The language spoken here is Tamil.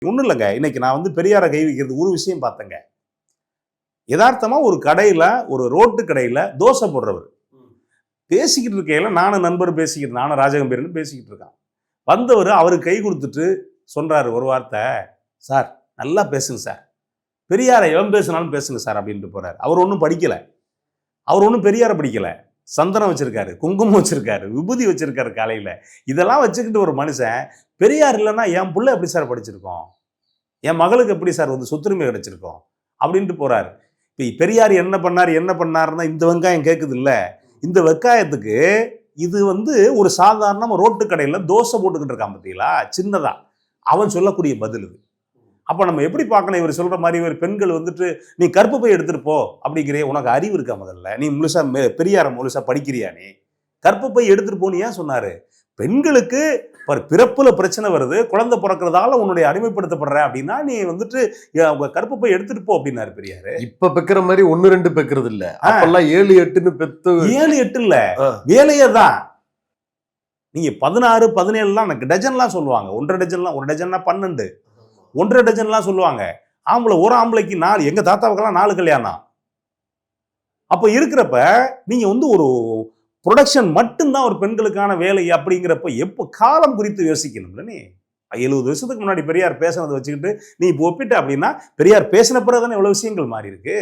ஒன்றும் இல்லைங்க. இன்னைக்கு நான் வந்து பெரியாரை கை வைக்கிறது ஒரு விஷயம் பார்த்தேங்க. யதார்த்தமா ஒரு கடையில, ஒரு ரோட்டு கடையில தோசை போடுறவர். பேசிக்கிட்டு இருக்கையில நானும் நண்பர் பேசிக்கிட்டு, நானும் ராஜகம்பீரனும் பேசிக்கிட்டு இருக்கான். வந்தவர் அவருக்கு கை கொடுத்துட்டு சொல்றாரு ஒரு வார்த்தை, "சார் நல்லா பேசுங்க சார். பெரியாரை எவன் பேசினாலும் பேசுங்க சார்" அப்படின்ட்டு போறாரு. அவர் ஒன்றும் படிக்கல. அவர் ஒன்றும் பெரியாரை படிக்கல. சந்தனம் வச்சிருக்காரு, குங்குமம் வச்சிருக்காரு, விபூதி வச்சிருக்காரு காலையில. இதெல்லாம் வச்சுக்கிட்டு ஒரு மனுஷன், பெரியார் இல்லைன்னா என் புள்ள எப்படி சார் படிச்சிருக்கோம்? என் மகளுக்கு எப்படி சார் வந்து சொத்துரிமை கிடைச்சிருக்கோம்? அப்படின்ட்டு போறாரு. இப்போ பெரியார் என்ன பண்ணார் என்ன பண்ணாருன்னா இந்த வெங்காயம் கேட்குது இல்லை, இந்த வெங்காயத்துக்கு இது வந்து ஒரு சாதாரண ரோட்டு கடையில் தோசை போட்டுக்கிட்டு இருக்கான் பார்த்தீங்களா, சின்னதா, அவன் சொல்லக்கூடிய பதில் இது. அப்போ நம்ம எப்படி பார்க்கணும்? இவர் சொல்ற மாதிரி இவர் பெண்கள் வந்துட்டு நீ கற்பு பை எடுத்துட்டு போ அப்படிங்கிறே, உனக்கு அறிவு இருக்கா? முதல்ல நீ முழுசா பெரியார முழுசா படிக்கிறியா? நீ கற்பு பை எடுத்துட்டு போன்னு ஏன் சொன்னாரு? பெண்களுக்கு பிறப்புல பிரச்சனை வருது, குழந்தை பிறக்கிறதால உன்னுடைய அடிமைப்படுத்தப்படுற அப்படின்னா நீ வந்துட்டு கற்பு பை எடுத்துட்டு போ அப்படின்னாரு பெரியாரு. இப்ப பெக்கிற மாதிரி 1-2 பெக்கிறது இல்ல, அப்பெல்லாம் 7-8ன்னு பெத்து. 7-8 இல்ல, வேலையே தான். நீங்க 16, 17 டஜன்லாம் சொல்லுவாங்க. 1.5 டஜன்லாம், 1 டஜன்னா 12, 1.5 டஜன்லாம் சொல்லுவாங்க. ஆம்பளை ஒரு ஆம்பளைக்கு 4, எங்க தாத்தாவுக்கெல்லாம் 4 கல்யாணம். அப்ப இருக்கிறப்ப நீங்க வந்து ஒரு ப்ரொடக்ஷன் மட்டும்தான் ஒரு பெண்களுக்கான வேலை அப்படிங்கிறப்ப எப்போ காலம் குறித்து யோசிக்கணும்ல. நீ 70 வருஷத்துக்கு முன்னாடி பெரியார் பேசினதை வச்சுக்கிட்டு நீ இப்போ ஒப்பிட்ட அப்படின்னா, பெரியார் பேசின பிறகு தானே இவ்வளவு விஷயங்கள் மாறி இருக்கு.